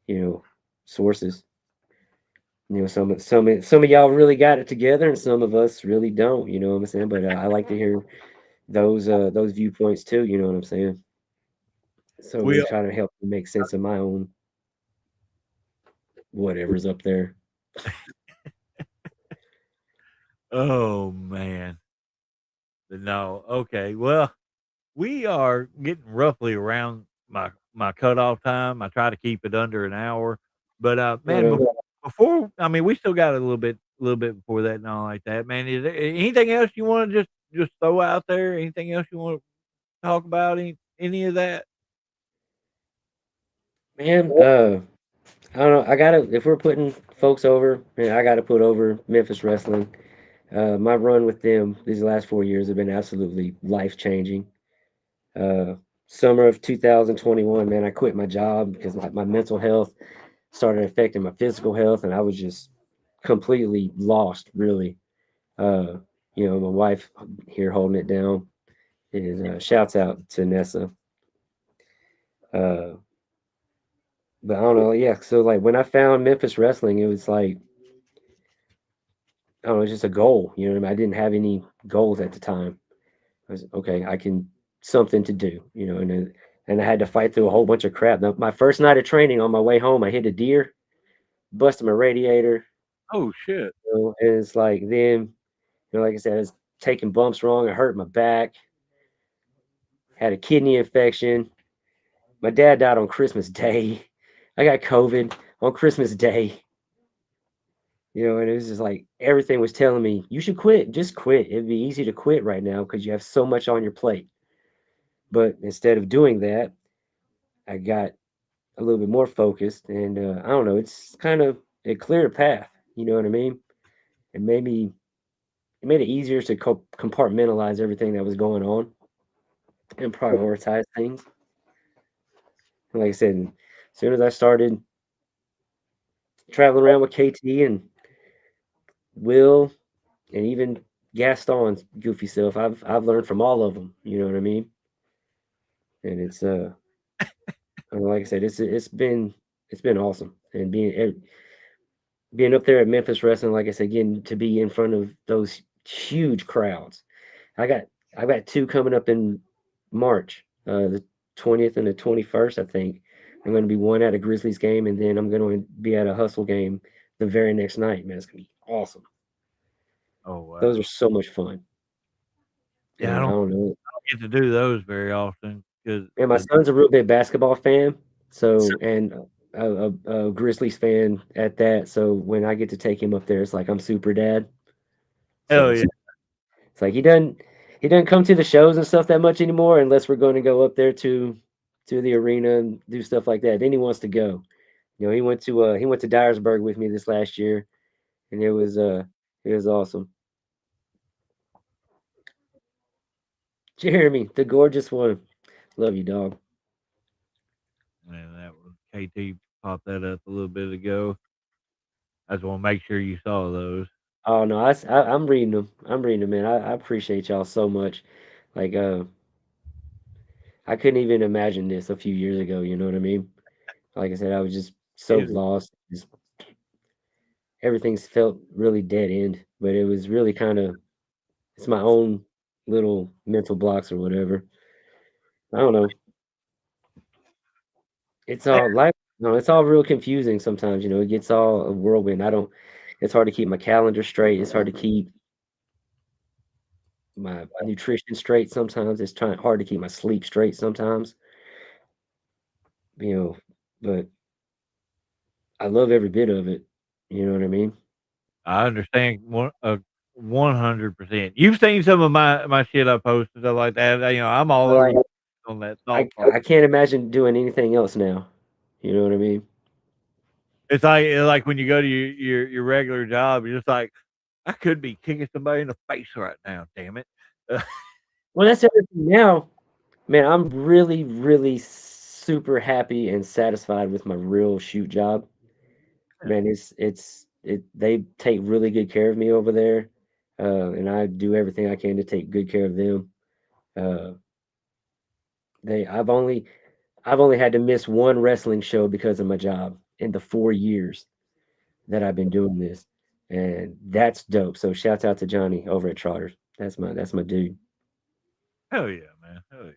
you know sources. You know, some of y'all really got it together, and some of us really don't. You know what I'm saying? But I like to hear those viewpoints too. You know what I'm saying? So We really try to help me make sense of my own whatever's up there. Oh, man. No, okay, well, we are getting roughly around my cutoff time. I try to keep it under an hour, but, Right man, on. before I mean, we still got a little bit before that and all like that, man. Is there anything else you wanna just throw out there? Anything else you wanna talk about? Any of that? Man, I don't know. I gotta if we're putting folks over, man, I gotta put over Memphis Wrestling. My run with them these last 4 years have been absolutely life changing. Uh, Summer of 2021, man, I quit my job because my mental health started affecting my physical health, and I was just completely lost, really. Uh, My wife here holding it down. Is shouts out to Nessa. Uh, but I don't know. Yeah. So like when I found Memphis wrestling, it was like I don't know, it's just a goal. You know what I mean? I didn't have any goals at the time. I was okay. I can something to do. And I had to fight through a whole bunch of crap. Now, my first night of training, on my way home, I hit a deer, busted my radiator. Oh shit. And it's like then, like I said, I was taking bumps wrong. I hurt my back. Had a kidney infection. My dad died on Christmas Day. I got COVID on Christmas Day. And it was just like everything was telling me, you should quit. Just quit. It'd be easy to quit right now because you have so much on your plate. But instead of doing that, I got a little bit more focused. And I don't know, it cleared a path. You know what I mean? It made me, it made it easier to compartmentalize everything that was going on and prioritize things. And like I said, as soon as I started traveling around with KT and Will and even Gaston's goofy self, I've learned from all of them. You know what I mean? And it's like I said, it's been awesome. And being up there at Memphis Wrestling, like I said, getting to be in front of those huge crowds. I got I got two coming up in March, the 20th and the 21st, I think. I'm going to be one at a Grizzlies game, and then I'm going to be at a Hustle game the very next night. Man, it's going to be awesome. Oh Those wow. are so much fun. Yeah, I I don't don't know. get to do those very often because And my son's a real big basketball fan, so and a Grizzlies fan at that. So when I get to take him up there, it's like I'm super dad. So hell it's yeah. it's like he doesn't come to the shows and stuff that much anymore unless we're going to go up there to the arena and do stuff like that. Then he wants to go. He went to Dyersburg with me this last year, and it was awesome. Jeremy, the gorgeous one, love you, dog. Man, that was KT popped that up a little bit ago. I just want to make sure you saw those. Oh no, I'm reading them. I'm reading them, man. I appreciate y'all so much. Like I couldn't even imagine this a few years ago. You know what I mean? Like I said, I was just so Is lost. Just everything's felt really dead end, but it was really kind of it's my own little mental blocks or whatever. I don't know. It's all life. No, it's all real confusing sometimes. It gets all a whirlwind. I don't. It's hard to keep my calendar straight. It's hard to keep my nutrition straight. Sometimes it's trying hard to keep my sleep straight. Sometimes, you know, but I love every bit of it. You know what I mean? I understand 100%. You've seen some of my shit I posted stuff like that. I'm all But over like, you on that I thought process. I can't imagine doing anything else now. You know what I mean? It's like when you go to your regular job, you're just like, I could be kicking somebody in the face right now. Damn it. Well, that's everything now. Man, I'm really, really super happy and satisfied with my real shoot job. Man, they take really good care of me over there, and I do everything I can to take good care of them. Uh, they I've only had to miss one wrestling show because of my job in the 4 years that I've been doing this, and that's dope. So shouts out to Johnny over at Trotters. That's my dude. Hell yeah, man. Hell yeah.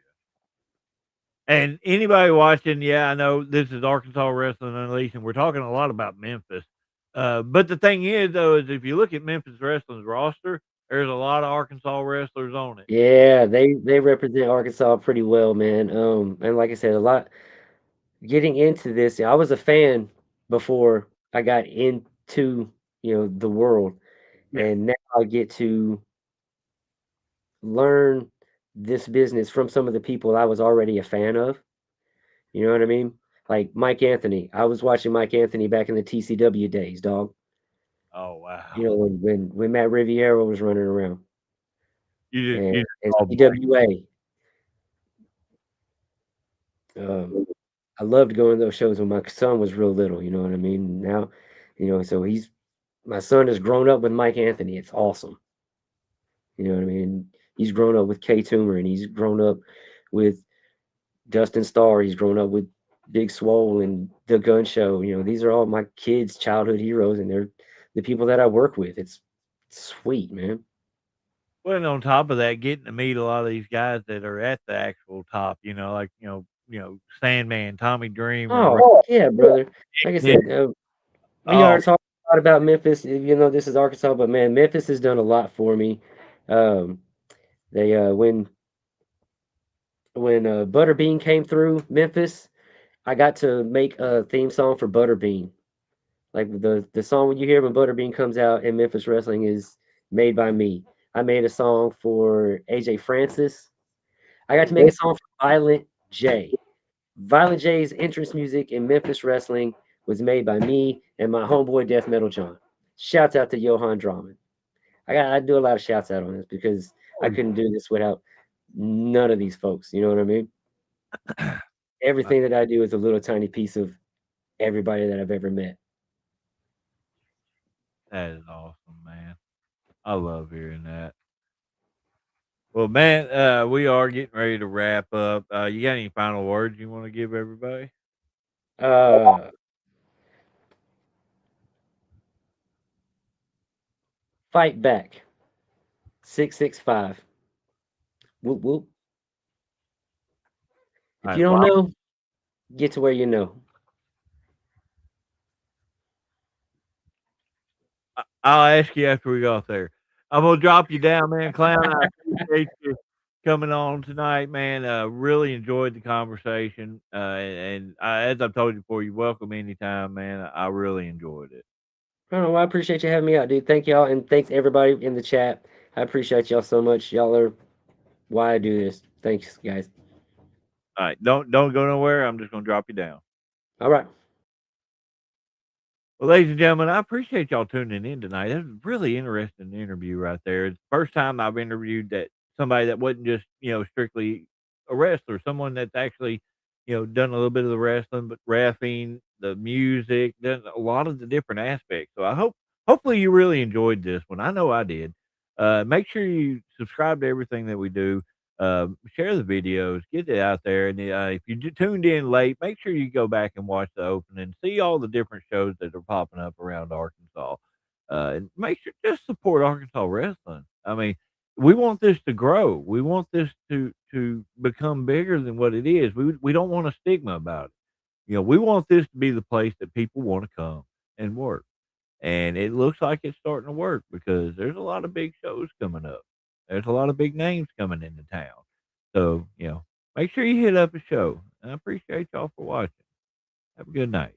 And anybody watching, yeah, I know this is Arkansas Wrestling Unleashed, and we're talking a lot about Memphis. But the thing is, though, is if you look at Memphis Wrestling's roster, there's a lot of Arkansas wrestlers on it. Yeah, they represent Arkansas pretty well, man. And like I said, a lot getting into this. I was a fan before I got into the world, Yeah. and now I get to learn this business from some of the people I was already a fan of. You know what I mean? Like Mike Anthony. I was watching Mike Anthony back in the TCW days, dog. Oh wow. When Matt Riviera was running around You just and all blank. CWA. Um, I loved going to those shows when my son was real little. You know what I mean? Now, so my son has grown up with Mike Anthony. It's awesome. You know what I mean? He's grown up with K Toomer, and he's grown up with Dustin Starr. He's grown up with Big Swole and The Gun Show. You know, these are all my kids' childhood heroes, and they're the people that I work with. It's sweet, man. Well, and on top of that, getting to meet a lot of these guys that are at the actual top, like Sandman, Tommy Dreamer, Ray Oh, yeah, brother. Like I Nick. said, we Oh, are talking a lot about Memphis, even though this is Arkansas, but man, Memphis has done a lot for me. Um, they when Butterbean came through Memphis, I got to make a theme song for Butterbean. Like the song when you hear when Butterbean comes out in Memphis Wrestling is made by me. I made a song for AJ Francis. I got to make a song for Violent J. Violent J's entrance music in Memphis Wrestling was made by me and my homeboy Death Metal John. Shouts out to Johan Drummond. I do a lot of shouts out on this because I couldn't do this without none of these folks. You know what I mean? Everything that I do is a little tiny piece of everybody that I've ever met. that is awesome, man. I love hearing that. Well, man, we are getting ready to wrap up. You got any final words you want to give everybody? Uh, Fight back. 665. Whoop whoop. All If right. you don't Well, know, get to where you know. I'll ask you after we go off there. I'm gonna drop you down, man, clown. I appreciate you coming on tonight, man. Really enjoyed the conversation, as I've told you before, you're welcome anytime, man. I really enjoyed it. I don't know. I appreciate you having me out, dude. Thank y'all, and thanks everybody in the chat. I appreciate y'all so much. Y'all are why I do this. Thanks, guys. All right, don't go nowhere. I'm just gonna drop you down. All right. Well, ladies and gentlemen, I appreciate y'all tuning in tonight. That was a really interesting interview right there. It's the first time I've interviewed that somebody that wasn't just, strictly a wrestler, someone that's actually, done a little bit of the wrestling, but reffing, the music, done a lot of the different aspects. So hopefully you really enjoyed this one. I know I did. Make sure you subscribe to everything that we do. Share the videos, get it out there. And if you tuned in late, make sure you go back and watch the opening, see all the different shows that are popping up around Arkansas. And make sure just support Arkansas wrestling. I mean, we want this to grow. We want this to become bigger than what it is. We don't want a stigma about it. We want this to be the place that people want to come and work. And it looks like it's starting to work because there's a lot of big shows coming up. There's a lot of big names coming into town. So, make sure you hit up a show. I appreciate y'all for watching. Have a good night.